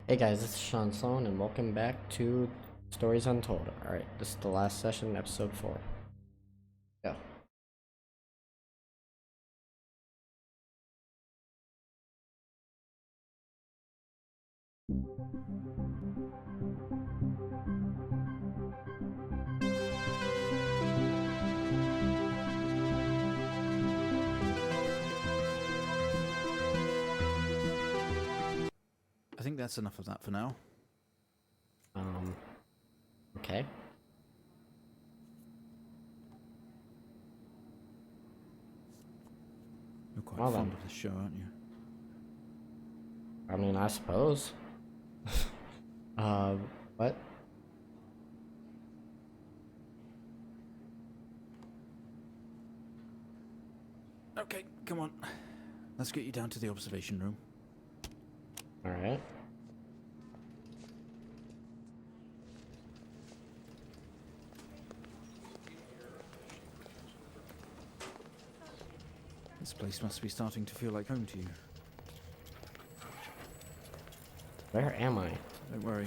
Hey guys, this is Shaun Slone, and welcome back to Stories Untold. Alright, this is the last session, episode 4. Go. I think that's enough of that for now. Okay. You're quite Well fond then. of this show, aren't you? I mean, I suppose. What? Okay, come on. Let's get you down to the observation room. Alright. This place must be starting to feel like home to you. Where am I? Don't worry.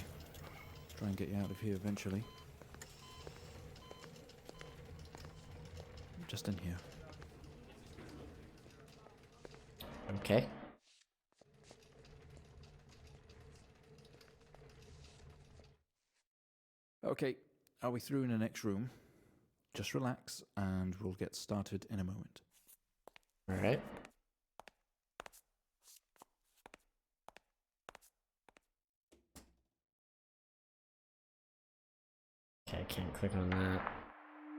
Try and get you out of here eventually. Just in here. Okay. Okay, are we through in the next room? Just relax and we'll get started in a moment. Alright. Okay, I can't click on that.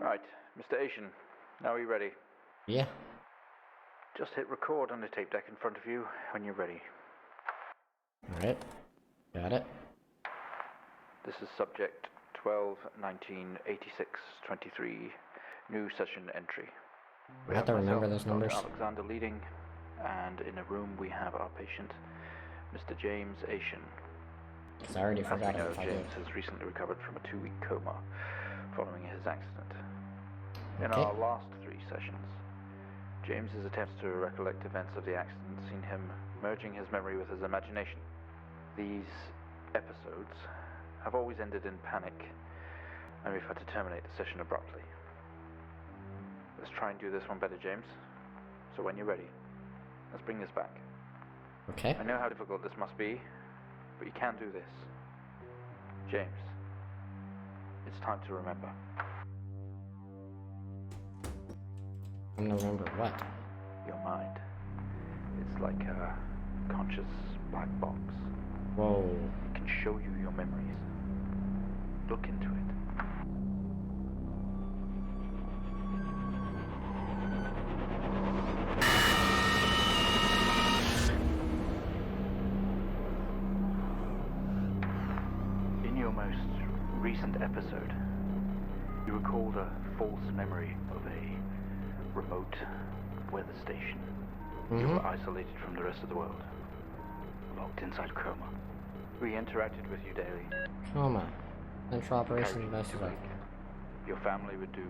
Right, Mr. Asian, now are you ready? Yeah. Just hit record on the tape deck in front of you when you're ready. Alright. Got it. This is subject 12-19-86-23, new session entry. I have to remember those Dr. numbers. Alexander leading, and in a room we have our patient, Mr. James Asian. Because I already As forgot we it know, if I did. James has recently recovered from a 2-week coma following his accident. In Okay. our last 3 sessions, James's attempts to recollect events of the accident seen him merging his memory with his imagination. These episodes have always ended in panic, and we've had to terminate the session abruptly. Let's try and do this one better, James. So when you're ready, let's bring this back. Okay. I know how difficult this must be, but you can do this. James, it's time to remember. I'm gonna remember what? Your mind. It's like a conscious black box. Whoa. It can show you your memories. Look into it. In your most recent episode, you recalled a false memory of a remote weather station. You were isolated from the rest of the world, locked inside coma. We interacted with you daily. Coma. Central Encouraged Operation you to Investigate. wake. Your family would do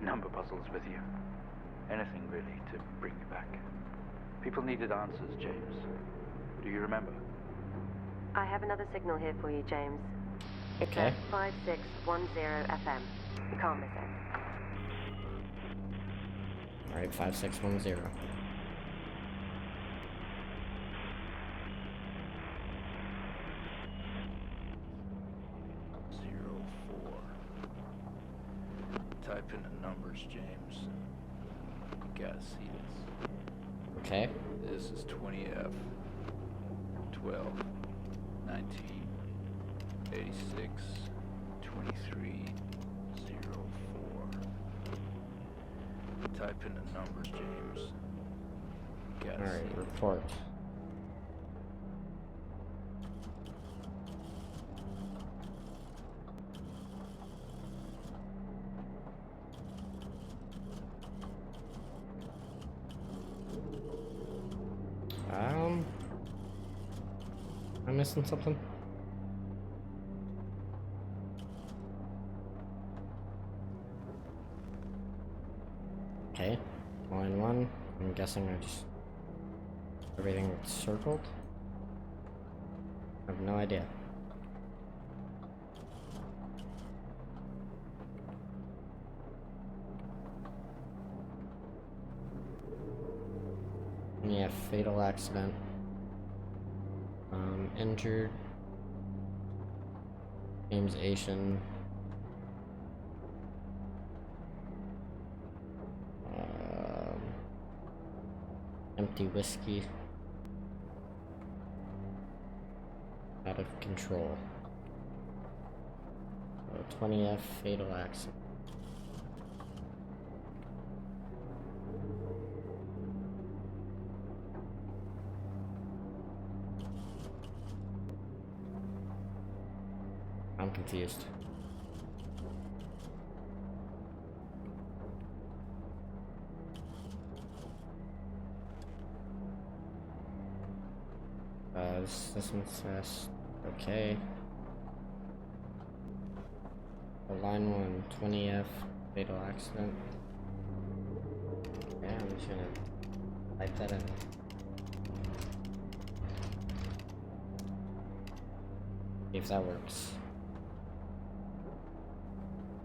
number puzzles with you. Anything really to bring you back. People needed answers, James. Do you remember? I have another signal here for you, James. It's Okay. at 5610 FM. You can't miss it. Alright, 5610. Type in the numbers, James. You gotta see this. Okay. This is 20F 12 19 86 23 04. Type in the numbers, James. You gotta Alright, see it. report. Am I missing something? Okay, line 1. I'm guessing I just... everything circled? I have No idea. Yeah, fatal accident. Injured. James Asian. Empty whiskey. Out of control. 20F fatal accident. I'm confused. This one says, okay. Line 1, 20F, fatal accident. Yeah, I'm just gonna type that in. See if that works.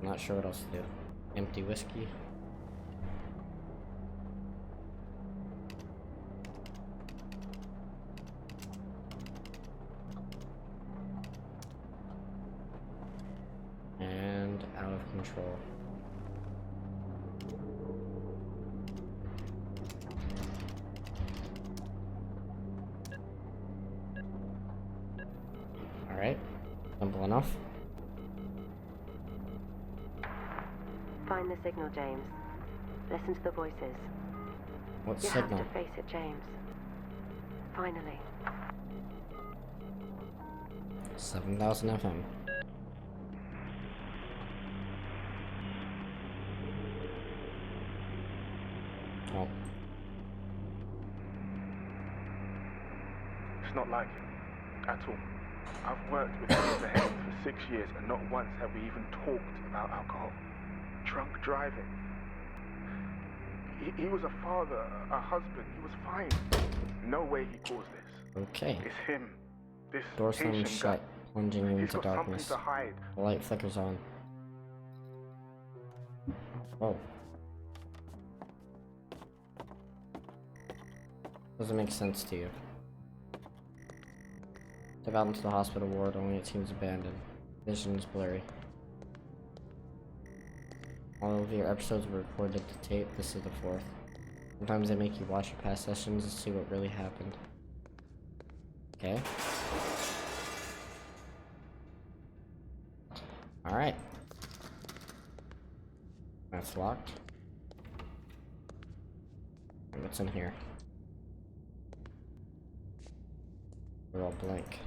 I'm not sure what else to do. Empty whiskey. And out of control. Alright, simple enough. Find the signal, James. Listen to the voices. What You signal? have to face it, James. Finally. 7,000 FM. Oh. It's not like him, at all. I've worked with Mr. Haynes for 6 years, and not once have we even talked about alcohol. Drunk driving. He was a father, a husband. He was fine. No way he caused this. Okay. It's him. This Door slammed Haitian shut, guy. plunging He's into got something darkness. to hide. The light flickers on. Oh. Doesn't make sense to you. Step out into the hospital ward, only it seems abandoned. Vision is blurry. All of your episodes were recorded to tape, this is the 4th. Sometimes they make you watch your past sessions to see what really happened. Okay. Alright. That's locked. And what's in here? They're all blank.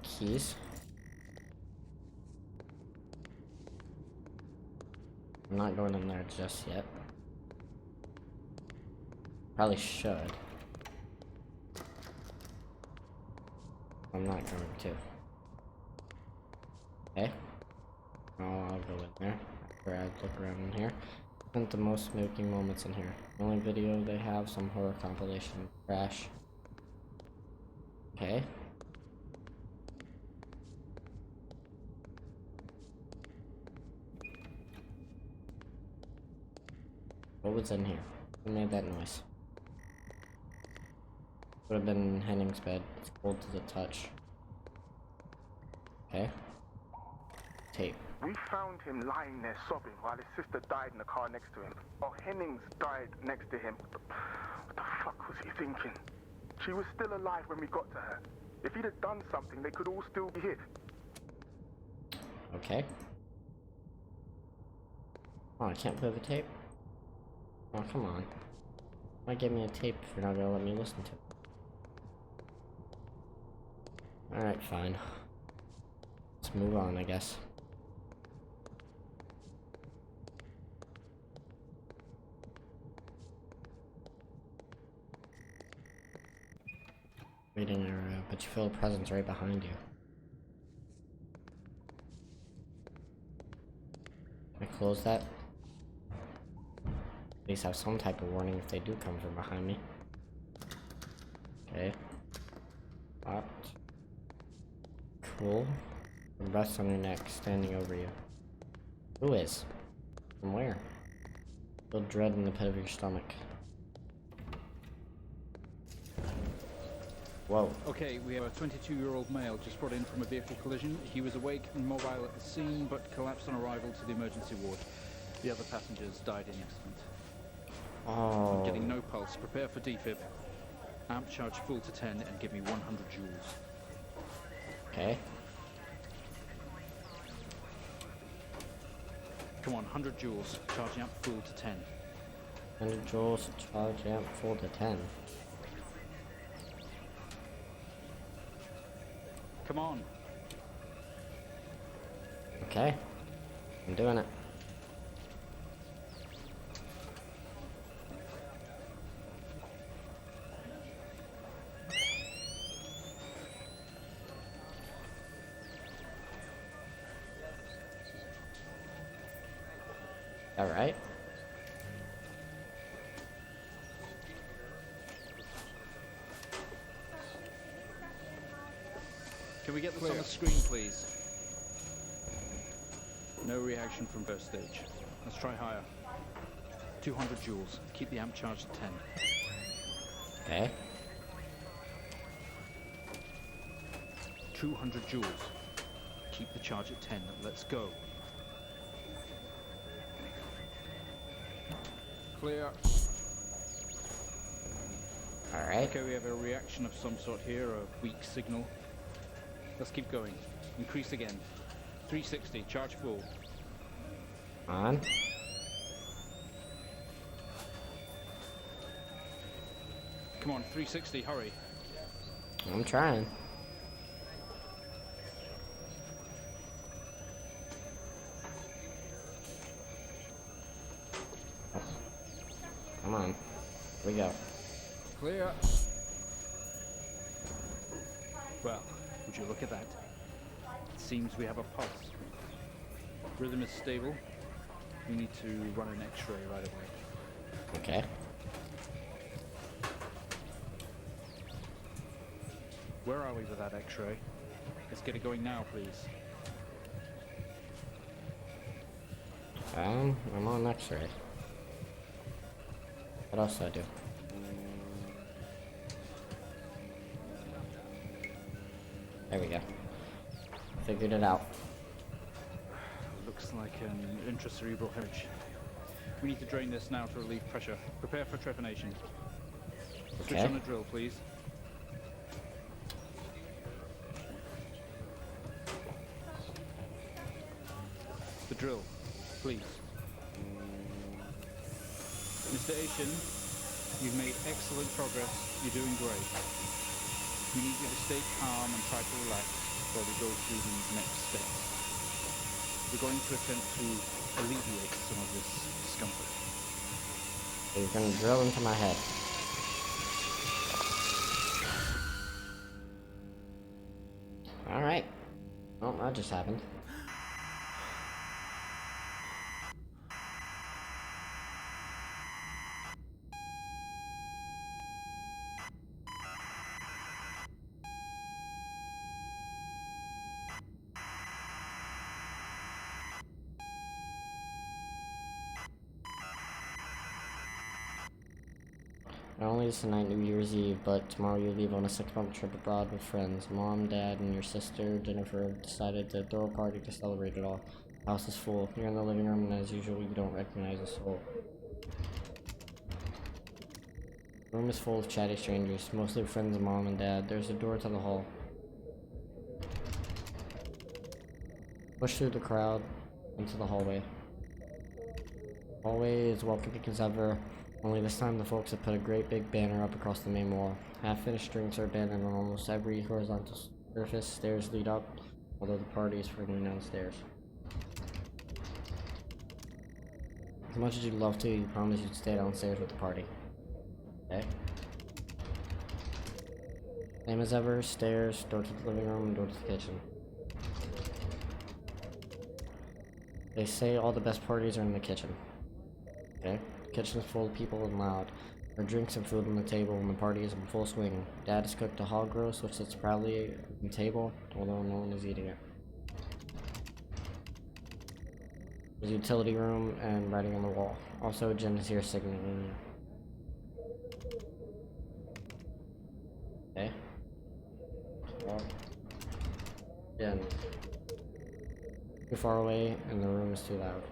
Keys. I'm not going in there just yet. Probably should. I'm not going to. Okay. I'll go in there after I look around in here. Spent the most smoking moments in here. The only video they have, some horror compilation. Crash. Okay. What was in here? Who made that noise? Would have been Henning's bed. It's cold to the touch. Okay. Tape. We found him lying there sobbing while his sister died in the car next to him. While Hennings died next to him. What the fuck was he thinking? She was still alive when we got to her. If he'd have done something, they could all still be here. Okay. Oh, I can't play the tape? Oh, come on. Why give me a tape if you're not gonna let me listen to it? Alright, fine. Let's move on, I guess. Waiting area, but you feel a presence right behind you. Can I close that? At least have some type of warning if they do come from behind me. Okay. full. The breasts on your neck, standing over you. Who is? From where? Feel dread in the pit of your stomach. Whoa. Okay, we have a 22-year-old male just brought in from a vehicle collision. He was awake and mobile at the scene, but collapsed on arrival to the emergency ward. The other passengers died in the accident. Oh. I'm getting no pulse. Prepare for defib. Amp charge full to 10 and give me 100 joules. Okay. Come on, 100 joules. Charge amp full to 10. 100 joules, charge amp full to 10. Come on. Okay. I'm doing it. All right. Can we get this on the screen, please? No reaction from first stage. Let's try higher. 200 joules. Keep the amp charged at 10. Okay. 200 joules. Keep the charge at 10. Let's go. Clear. All right. Okay, we have a reaction of some sort here, a weak signal. Let's keep going. Increase again. 360, charge full. On. Come on, 360, hurry. I'm trying. Come on. Here we go. Clear. Well, would you look at that? It seems we have a pulse. Rhythm is stable. We need to run an X-ray right away. Okay. Where are we with that X-ray? Let's get it going now, please. I'm on X-ray. What else do I do? There we go. Figured it out. Looks like an intracerebral hemorrhage. We need to drain this now to relieve pressure. Prepare for trepanation. Switch Okay. on the drill, please. The drill, please. Mr. Asian, you've made excellent progress. You're doing great. We need you to stay calm and try to relax while we go through these next steps. We're going to attempt to alleviate some of this discomfort. So you're gonna drill into my head. Alright. Well, that just happened. Not only is tonight New Year's Eve, but tomorrow you leave on a 6-month trip abroad with friends. Mom, Dad, and your sister, Jennifer, have decided to throw a party to celebrate it all. The house is full. You're in the living room, and as usual, you don't recognize a soul. The room is full of chatty strangers, mostly friends of Mom and Dad. There's a door to the hall. Push through the crowd into the hallway. Hallway is welcoming as ever. Only this time the folks have put a great big banner up across the main wall. Half-finished drinks are abandoned on almost every horizontal surface. Stairs lead up, although the party is firmly downstairs. As much as you'd love to, you promise you'd stay downstairs with the party. Okay? Same as ever, stairs, door to the living room, and door to the kitchen. They say all the best parties are in the kitchen. Okay? The kitchen is full of people and loud. There are drinks and food on the table and the party is in full swing. Dad has cooked a hog roast which sits proudly on the table, although no one is eating it. There's a utility room and writing on the wall. Also, Jen is here signaling you. Okay. Well, Jen. Too far away and the room is too loud.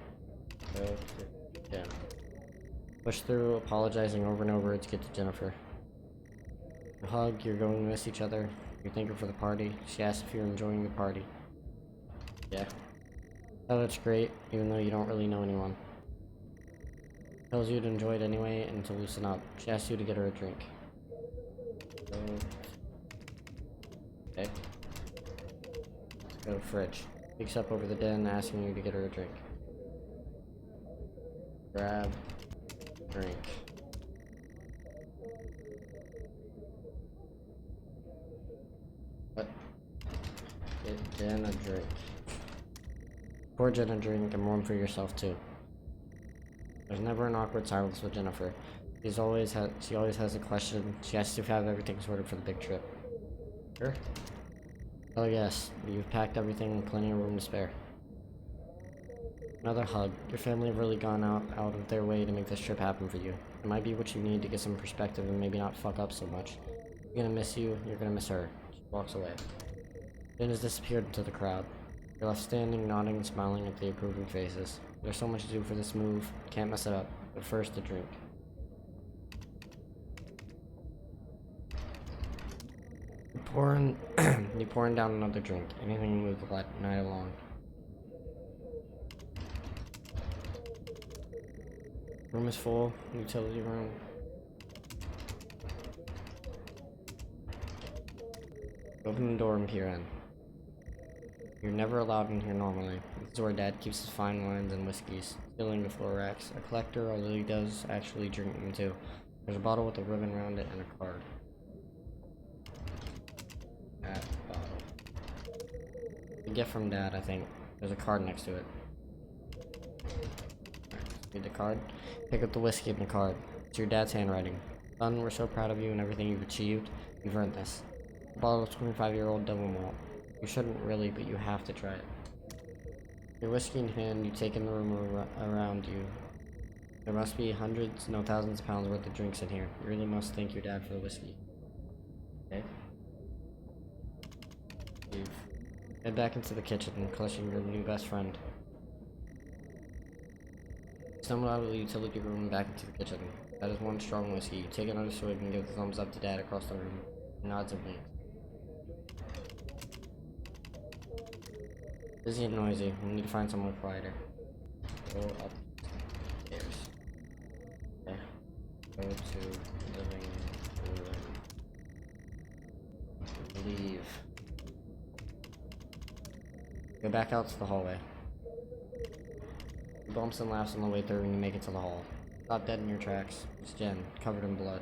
Go to Jen. Push through, apologizing over and over to get to Jennifer. You hug, you're going to miss each other. You thank her for the party. She asks if you're enjoying the party. Yeah. Oh, that's great, even though you don't really know anyone. Tells you to enjoy it anyway and to loosen up. She asks you to get her a drink. Okay. Let's go to the fridge. Speaks up over the den, asking you to get her a drink. Grab. Drink. What? Get Jen a drink. Pour Jen a drink and one for yourself too. There's never an awkward silence with Jennifer. She always has a question. She asks if you have everything sorted for the big trip. Sure? Oh yes, you've packed everything and plenty of room to spare. Another hug. Your family have really gone out of their way to make this trip happen for you. It might be what you need to get some perspective and maybe not fuck up so much. You're gonna miss you, you're gonna miss her. She walks away. Jen has disappeared into the crowd. You're left standing, nodding and smiling at the approving faces. There's so much to do for this move, can't mess it up. But first, a drink. You pouring down another drink. Anything to move the night along. Room is full. Utility room. Open the door and peer in. You're never allowed in here normally. This is where Dad keeps his fine wines and whiskeys, filling the floor racks. A collector, although he does actually drink them too. There's a bottle with a ribbon around it and a card. That bottle. A gift from Dad, I think. There's a card next to it. Read the card. Pick up the whiskey in the card. It's your dad's handwriting. Son, we're so proud of you and everything you've achieved. You've earned this. A bottle of 25-year-old double malt. You shouldn't really, but you have to try it. Your whiskey in hand, you take in the room around you. There must be hundreds, no thousands of pounds worth of drinks in here. You really must thank your dad for the whiskey. Okay. Leave. Head back into the kitchen, clutching your new best friend. Stumble out of the utility room and back into the kitchen. That is one strong whiskey. You take another swig and give the thumbs up to Dad across the room. He nods and winks. Busy and noisy. We need to find somewhere quieter. Go upstairs. Okay. Go to living room. Leave. Go back out to the hallway. He bumps and laughs on the way through when you make it to the hall. Stop dead in your tracks. It's Jen, covered in blood.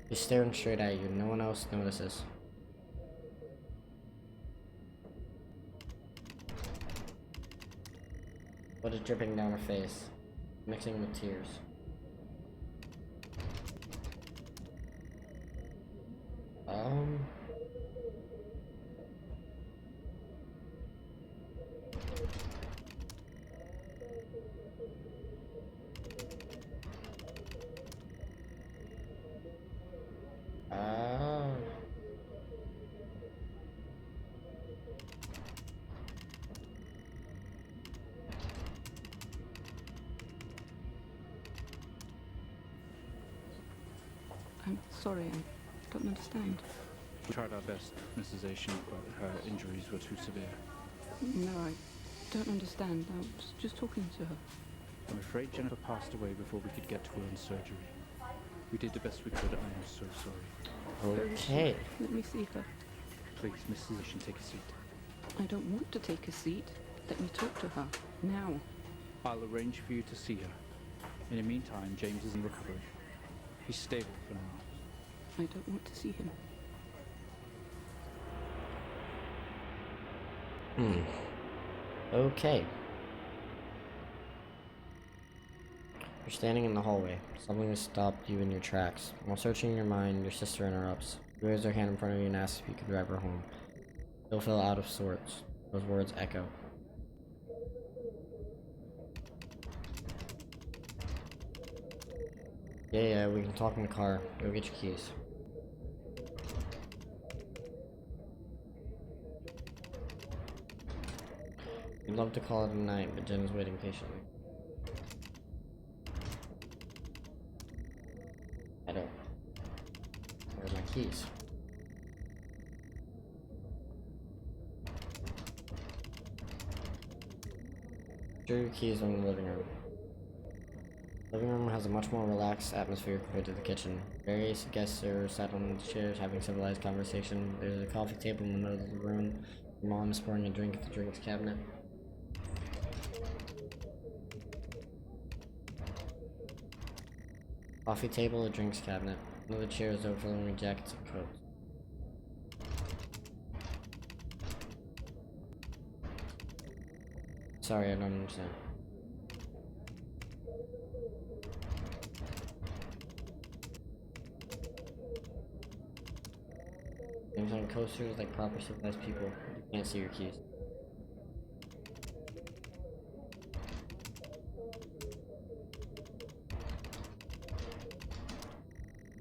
He's staring straight at you. No one else notices. Blood is dripping down her face, mixing with tears. I'm sorry, I don't understand. We tried our best, Mrs. Asian, but her injuries were too severe. No, I don't understand. I was just talking to her. I'm afraid Jennifer passed away before we could get to her in surgery. We did the best we could. I am so sorry. Okay. Let me see her. Please, Mrs. Asian, take a seat. I don't want to take a seat. Let me talk to her. Now. I'll arrange for you to see her. In the meantime, James is in recovery. He's stable for now. I don't want to see him. Okay. You're standing in the hallway. Something has stopped you in your tracks. While searching your mind, your sister interrupts. She raises her hand in front of you and asks if you could drive her home. You'll feel out of sorts. Those words echo. Yeah, we can talk in the car. Go get your keys. We'd love to call it a night, but Jen is waiting patiently. I don't. Where's my keys? Sure, your keys are in the living room. The living room has a much more relaxed atmosphere compared to the kitchen. Various guests are sat on the chairs having civilized conversation. There's a coffee table in the middle of the room. Your mom is pouring a drink at the drinks cabinet. Coffee table, a drinks cabinet. Another chair is overflowing with jackets and coats. Sorry, I don't understand. Names on coasters like proper civilized people. You can't see your keys.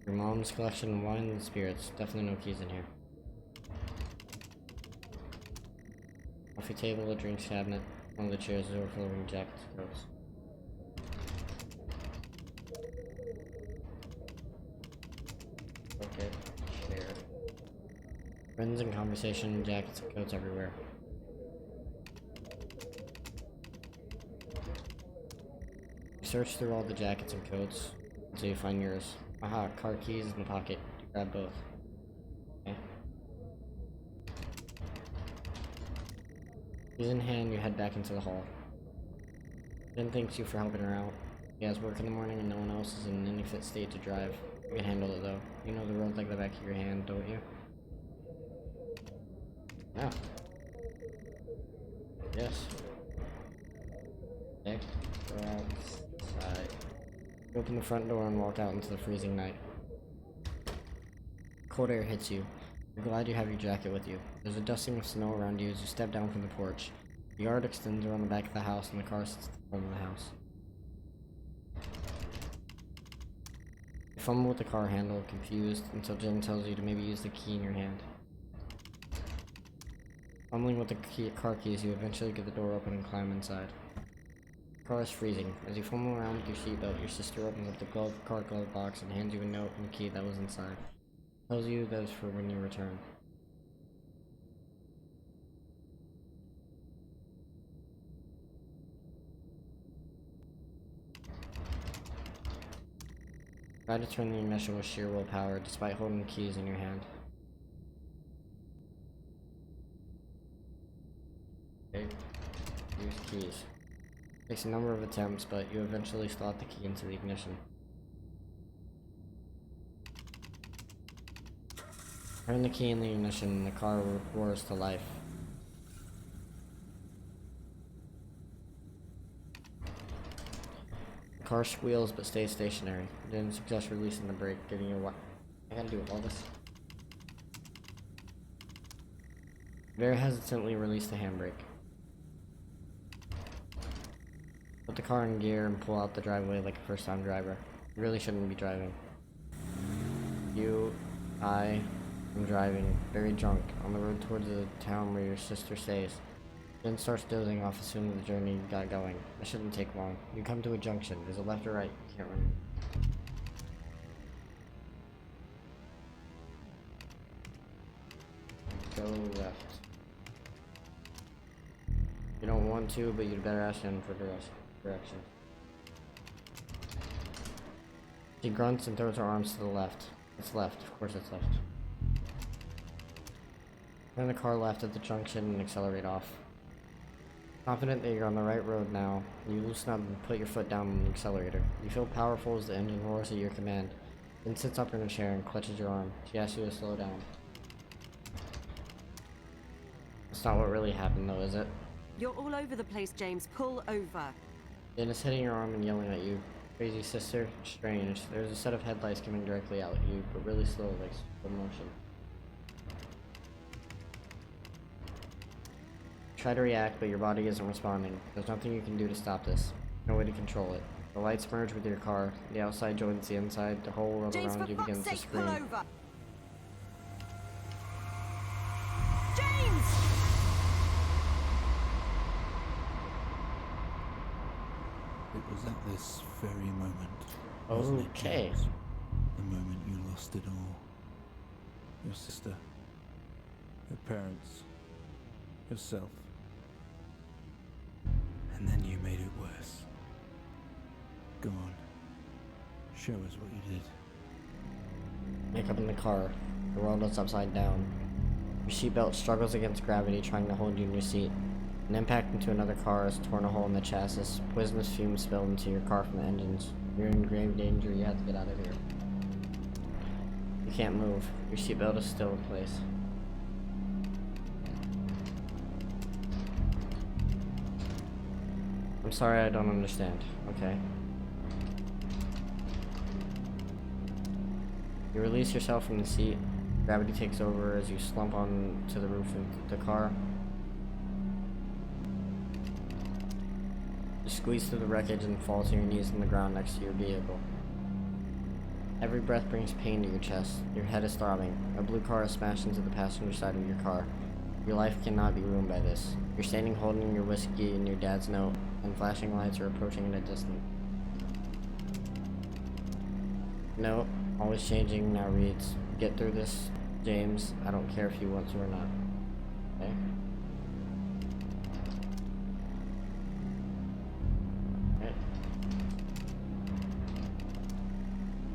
Your mom's collection of wine and spirits. Definitely no keys in here. Coffee table, a drinks cabinet. One of the chairs is overflowing with jackets and coats. Okay, chair. Friends in conversation, jackets and coats everywhere. You search through all the jackets and coats until you find yours. Aha, car keys in the pocket. You grab both. Okay. Keys in hand, you head back into the hall. Jen thanks you for helping her out. She has work in the morning and no one else is in any fit state to drive. You can handle it though. You know the road like the back of your hand, don't you? Yeah. Yes. Okay. Go outside. You open the front door and walk out into the freezing night. Cold air hits you. You're glad you have your jacket with you. There's a dusting of snow around you as you step down from the porch. The yard extends around the back of the house and the car sits in front of the house. You fumble with the car handle, confused, until Jen tells you to maybe use the key in your hand. Fumbling with the car keys, you eventually get the door open and climb inside. The car is freezing. As you fumble around with your seatbelt, your sister opens up the car glove box and hands you a note and a key that was inside. Tells you that is for when you return. Try to turn the ignition with sheer willpower, despite holding the keys in your hand. Okay. Use keys. Takes a number of attempts, but you eventually slot the key into the ignition. Turn the key in the ignition and the car roars to life. The car squeals but stays stationary. Didn't suggest releasing the brake, giving you what? I gotta do all this. Very hesitantly release the handbrake. Put the car in gear and pull out the driveway like a first-time driver. You really shouldn't be driving. I am driving, very drunk, on the road towards the town where your sister stays. Jen starts dozing off as soon as the journey got going. It shouldn't take long. You come to a junction. There's a left or right. You can't remember. Go left. You don't want to, but you'd better ask Jen for direction. She grunts and throws her arms to the left. It's left. Of course it's left. Turn the car left at the junction and accelerate off. Confident that you're on the right road now, you loosen up and put your foot down on the accelerator. You feel powerful as the engine roars at your command. Then sits up in a chair and clutches your arm. She asks you to slow down. That's not what really happened though, is it? You're all over the place, James. Pull over. Dan is hitting your arm and yelling at you. Crazy sister, strange. There's a set of headlights coming directly out at you, but really slow, like slow motion. Try to react, but your body isn't responding. There's nothing you can do to stop this. No way to control it. The lights merge with your car. The outside joins the inside. The whole world James, around for you fuck's begins to sake, scream. pull over! James! It was at this very moment, wasn't it, Okay. James? The moment you lost it all. Your sister, your parents, yourself. And then you made it worse. Go on. Show us what you did. Wake up in the car. The world is upside down. Your seatbelt struggles against gravity, trying to hold you in your seat. An impact into another car has torn a hole in the chassis. Poisonous fumes spill into your car from the engines. You're in grave danger. You have to get out of here. You can't move. Your seatbelt is still in place. I'm sorry, I don't understand. Okay. You release yourself from the seat. Gravity takes over as you slump onto the roof of the car. You squeeze through the wreckage and fall to your knees on the ground next to your vehicle. Every breath brings pain to your chest. Your head is throbbing. A blue car is smashed into the passenger side of your car. Your life cannot be ruined by this. You're standing holding your whiskey and your dad's note, and flashing lights are approaching in a distance. Note, always changing, now reads, "Get through this, James. I don't care if you want to or not." Okay. Okay.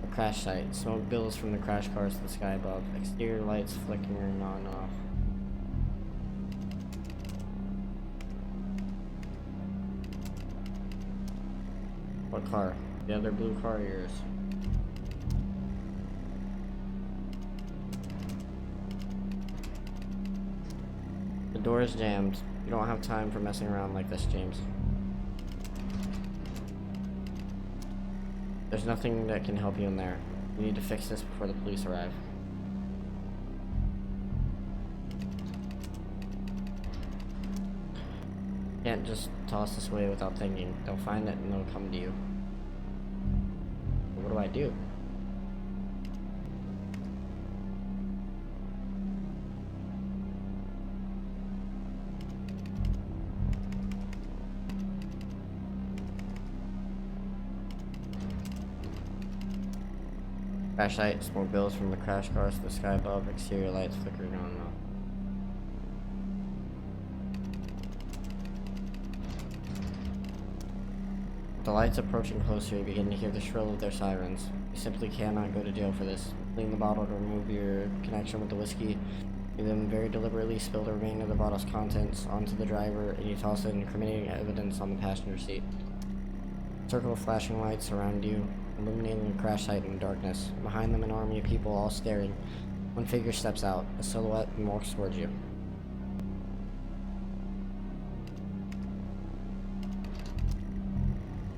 A crash site. Smoke billows from the crash cars to the sky above. Exterior lights flickering on and off. What car? The other blue car or yours? The door is jammed. You don't have time for messing around like this, James. There's nothing that can help you in there. You need to fix this before the police arrive. You can't just toss this away without thinking. They'll find it and they'll come to you. What do I do? Crash light, smoke billows from the crash cars to the sky above, exterior lights flickering on and off. With the lights approaching closer, you begin to hear the shrill of their sirens. You simply cannot go to jail for this. Clean the bottle to remove your connection with the whiskey. You then very deliberately spill the remainder of the bottle's contents onto the driver, and you toss the incriminating evidence on the passenger seat. A circle of flashing lights surround you, illuminating the crash site in the darkness. Behind them, an army of people all staring. One figure steps out, a silhouette, and walks towards you.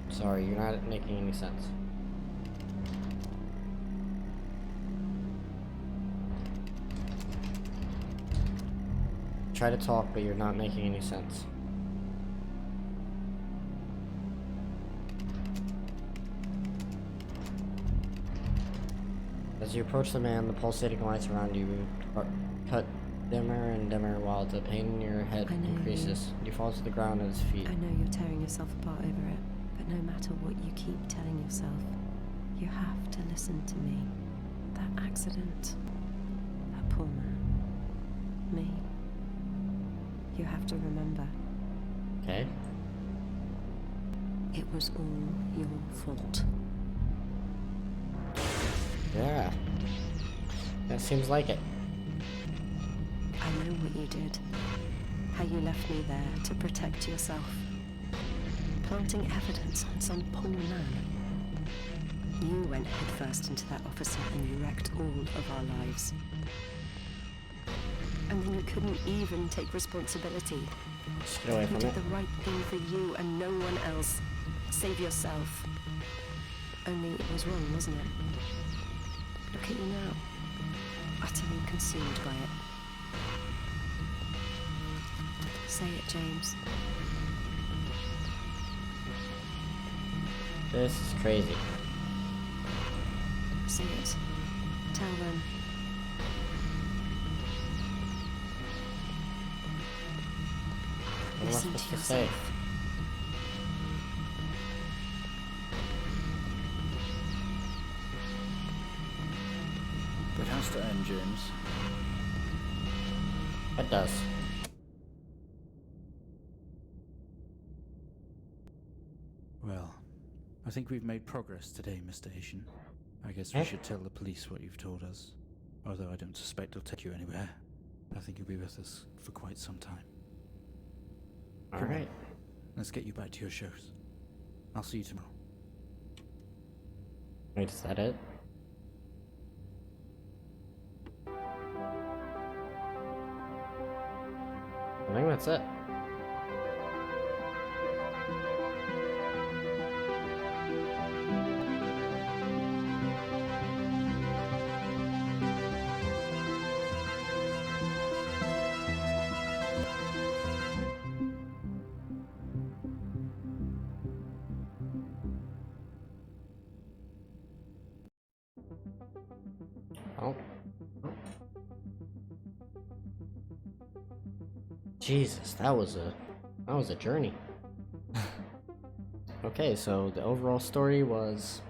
Sorry, you're not making any sense. Try to talk, but you're not making any sense. As you approach the man, the pulsating lights around you cut dimmer and dimmer while the pain in your head increases. You fall to the ground at his feet. I know you're tearing yourself apart over it, but no matter what you keep telling yourself, you have to listen to me. That accident, that poor man, me. You have to remember. Okay. It was all your fault. Yeah. That seems like it. I know what you did. How you left me there to protect yourself. Planting evidence on some poor man. You went headfirst into that officer and you wrecked all of our lives. And then you couldn't even take responsibility Just get away You from did it. the right thing for you and no one else. Save yourself. Only it was wrong, wasn't it? Look at you now. Utterly consumed by it. Say it, James. This is crazy. Say it. Tell them. What am I Listen supposed to to say? yourself. It has to end, James. It does. Well, I think we've made progress today, Mr. Asian. I guess we should tell the police what you've told us. Although I don't suspect they'll take you anywhere. I think you'll be with us for quite some time. Alright. Let's get you back to your shows. I'll see you tomorrow. Wait, is that it? I think that's it. Oh. Jesus, that was a journey. Okay, so the overall story was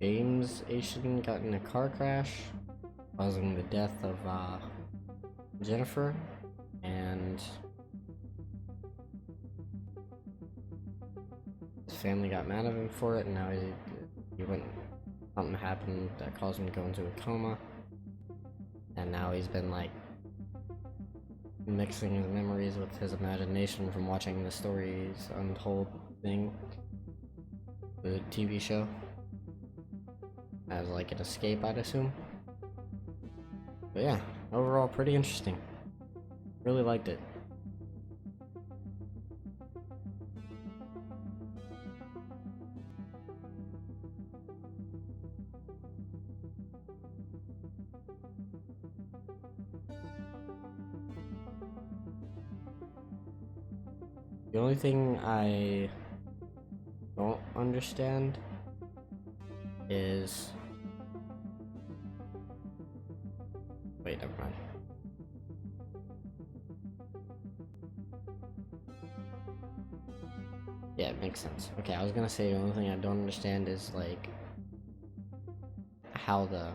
James Asian got in a car crash, causing the death of Jennifer, and his family got mad at him for it, and now he went. Something happened that caused him to go into a coma, and now he's been like mixing his memories with his imagination from watching the stories Untold thing, the TV show, as like an escape, I'd assume. But yeah, overall pretty interesting. Really liked it. The only thing I don't understand is... Wait, never mind. Yeah, it makes sense. Okay, I was gonna say the only thing I don't understand is like how the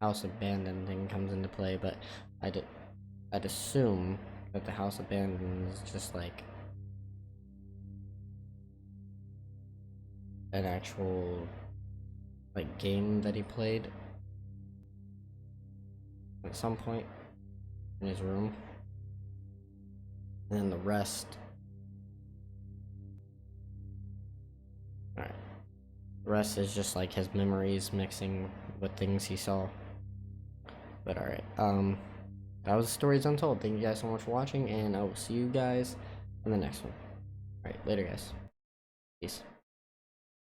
house abandoned thing comes into play, but I'd assume that the house abandoned is just like an actual like game that he played at some point in his room, and then the rest. Alright. The rest is just like his memories mixing with things he saw. But alright, that was Stories Untold. Thank you guys so much for watching, and I will see you guys in the next one. Alright, later guys. Peace.